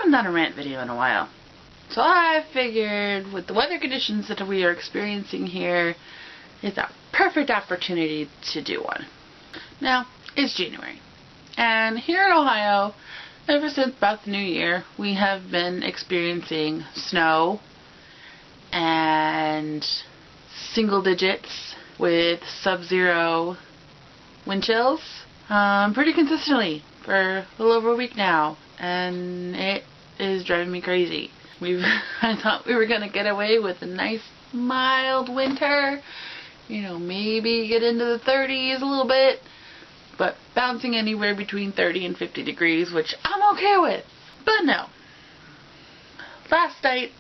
haven't done a rant video in a while. So I figured with the weather conditions that we are experiencing here, it's a perfect opportunity to do one. Now, it's January. And here in Ohio, ever since about the new year, we have been experiencing snow and single digits with sub-zero wind chills pretty consistently for a little over a week now, and it is driving me crazy. I thought we were gonna get away with a nice mild winter, you know, maybe get into the 30s a little bit, but bouncing anywhere between 30 and 50 degrees, which I'm okay with. But no. Last night,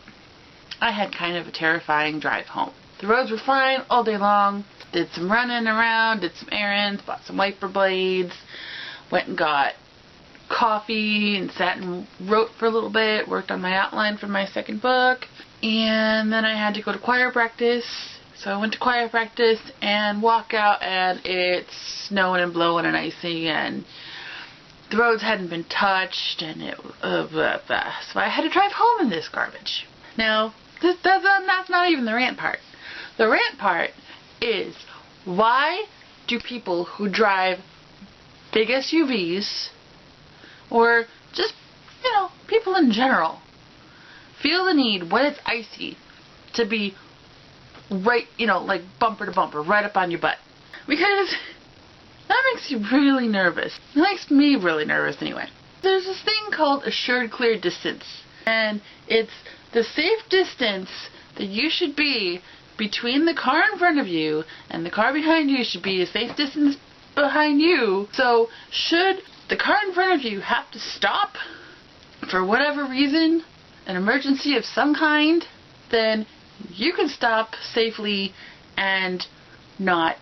I had kind of a terrifying drive home. The roads were fine all day long. Did some running around, did some errands, bought some wiper blades, went and got coffee and sat and wrote for a little bit, worked on my outline for my second book, and then I had to go to choir practice. So I went to choir practice and walk out, and it's snowing and blowing and icy, and the roads hadn't been touched, and so I had to drive home in this garbage. Now, that's not even the rant part. The rant part is, why do people who drive big SUVs, or just, you know, people in general, feel the need when it's icy to be right, you know, like bumper to bumper, right up on your butt? Because that makes you really nervous. It makes me really nervous anyway. There's this thing called assured clear distance, and it's the safe distance that you should be between the car in front of you and the car behind you should be a safe distance behind you. So should the car in front of you have to stop for whatever reason, an emergency of some kind, then you can stop safely and not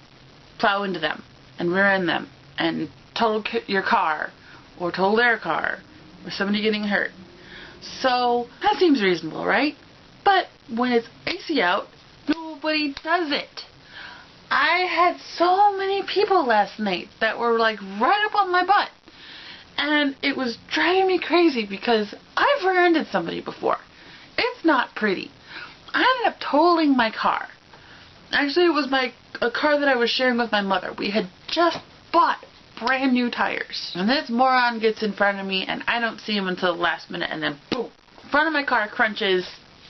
plow into them and rear end them and total your car or total their car or somebody getting hurt. So that seems reasonable, right? But when it's icy out, nobody does it. I had so many people last night that were like right up on my butt, and it was driving me crazy because I've rear-ended somebody before. It's not pretty. I ended up totaling my car. Actually, it was a car that I was sharing with my mother. We had just bought brand new tires, and this moron gets in front of me, and I don't see him until the last minute, and then boom, front of my car crunches,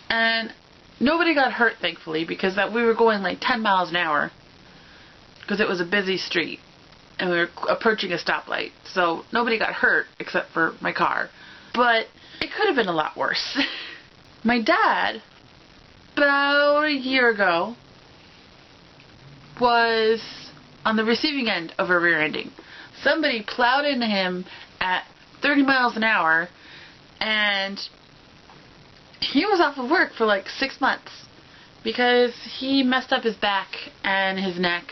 and nobody got hurt, thankfully, because we were going like 10 miles an hour because it was a busy street and we were approaching a stoplight, so nobody got hurt except for my car. But it could have been a lot worse. My dad, about a year ago, was on the receiving end of a rear-ending. Somebody plowed into him at 30 miles an hour, and he was off of work for like 6 months because he messed up his back and his neck,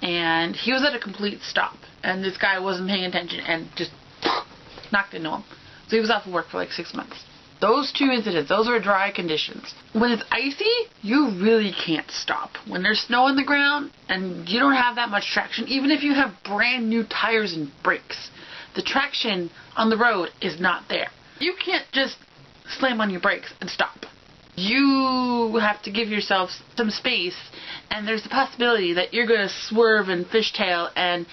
and he was at a complete stop, and this guy wasn't paying attention and just knocked into him. So he was off of work for like 6 months. Those two incidents, those were dry conditions. When it's icy, you really can't stop. When there's snow on the ground and you don't have that much traction, even if you have brand new tires and brakes, the traction on the road is not there. You can't just slam on your brakes and stop. You have to give yourself some space, and there's the possibility that you're going to swerve and fishtail, and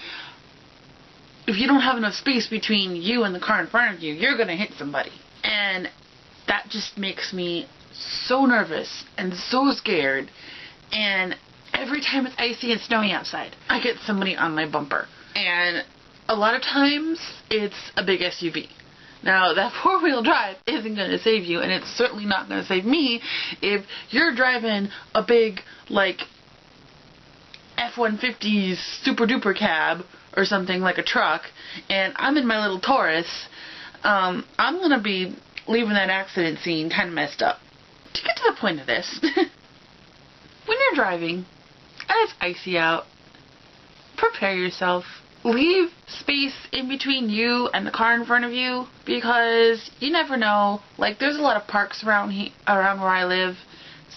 if you don't have enough space between you and the car in front of you, you're going to hit somebody. And that just makes me so nervous and so scared, and every time it's icy and snowy outside, I get somebody on my bumper, and a lot of times it's a big SUV. Now, that four-wheel drive isn't going to save you, and it's certainly not going to save me if you're driving a big, like, F-150 super-duper cab or something like a truck, and I'm in my little Taurus. I'm going to be leaving that accident scene kind of messed up. To get to the point of this, when you're driving and it's icy out, prepare yourself. Leave space in between you and the car in front of you, because you never know. Like, there's a lot of parks around where I live,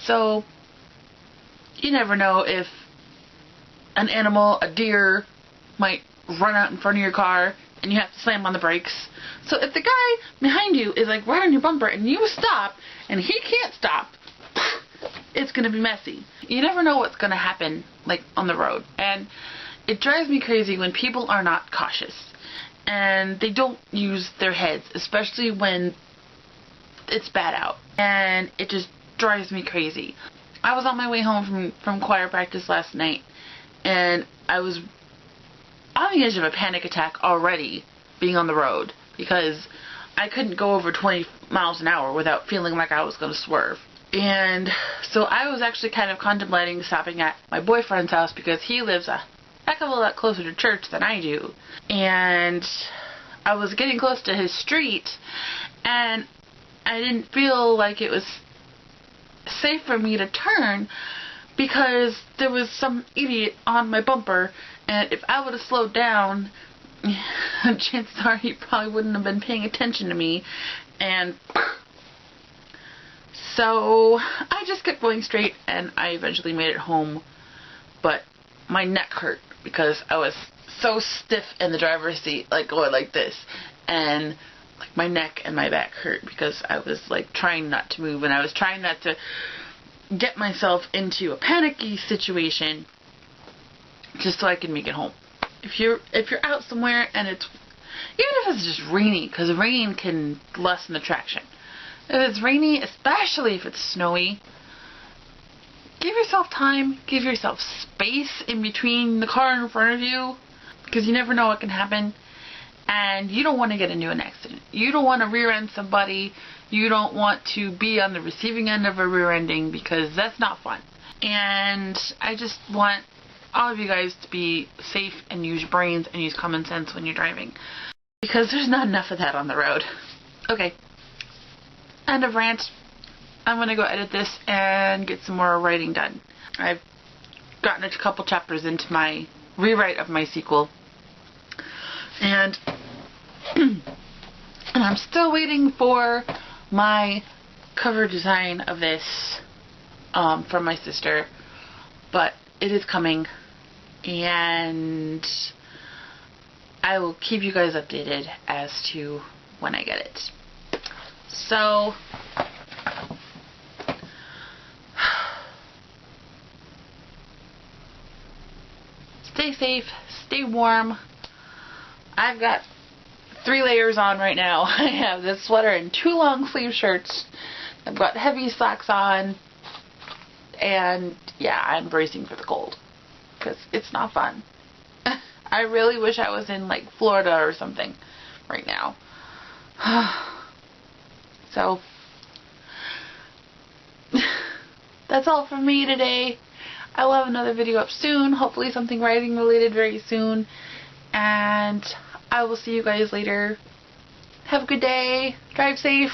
so you never know if an animal, a deer, might run out in front of your car and you have to slam on the brakes. So if the guy behind you is like right on your bumper and you stop and he can't stop, it's going to be messy. You never know what's going to happen like on the road. And it drives me crazy when people are not cautious and they don't use their heads, especially when it's bad out. And it just drives me crazy. I was on my way home from choir practice last night, and I was on the edge of a panic attack already being on the road because I couldn't go over 20 miles an hour without feeling like I was going to swerve. And so I was actually kind of contemplating stopping at my boyfriend's house because he lives a heck of a lot closer to church than I do. And I was getting close to his street, and I didn't feel like it was safe for me to turn because there was some idiot on my bumper, and if I would have slowed down, chances are he probably wouldn't have been paying attention to me. And so I just kept going straight, and I eventually made it home, but my neck hurt because I was so stiff in the driver's seat, like going like this, and like my neck and my back hurt because I was like trying not to move, and I was trying not to get myself into a panicky situation just so I can make it home. If you're out somewhere and it's, even if it's just rainy, because rain can lessen the traction. If it's rainy, especially if it's snowy, give yourself time, give yourself space in between the car in front of you, because you never know what can happen. And you don't want to get into an accident. You don't want to rear-end somebody. You don't want to be on the receiving end of a rear-ending, because that's not fun. And I just want all of you guys to be safe and use your brains and use common sense when you're driving, because there's not enough of that on the road. Okay. End of rant. I'm going to go edit this and get some more writing done. I've gotten a couple chapters into my rewrite of my sequel. And I'm still waiting for my cover design of this from my sister, but it is coming, and I will keep you guys updated as to when I get it. So stay safe, stay warm. I've got 3 layers on right now. I have this sweater and 2 long sleeve shirts. I've got heavy socks on. And yeah, I'm bracing for the cold, because it's not fun. I really wish I was in like Florida or something right now. So that's all from me today. I will have another video up soon, hopefully something writing related very soon. And I will see you guys later. Have a good day. Drive safe.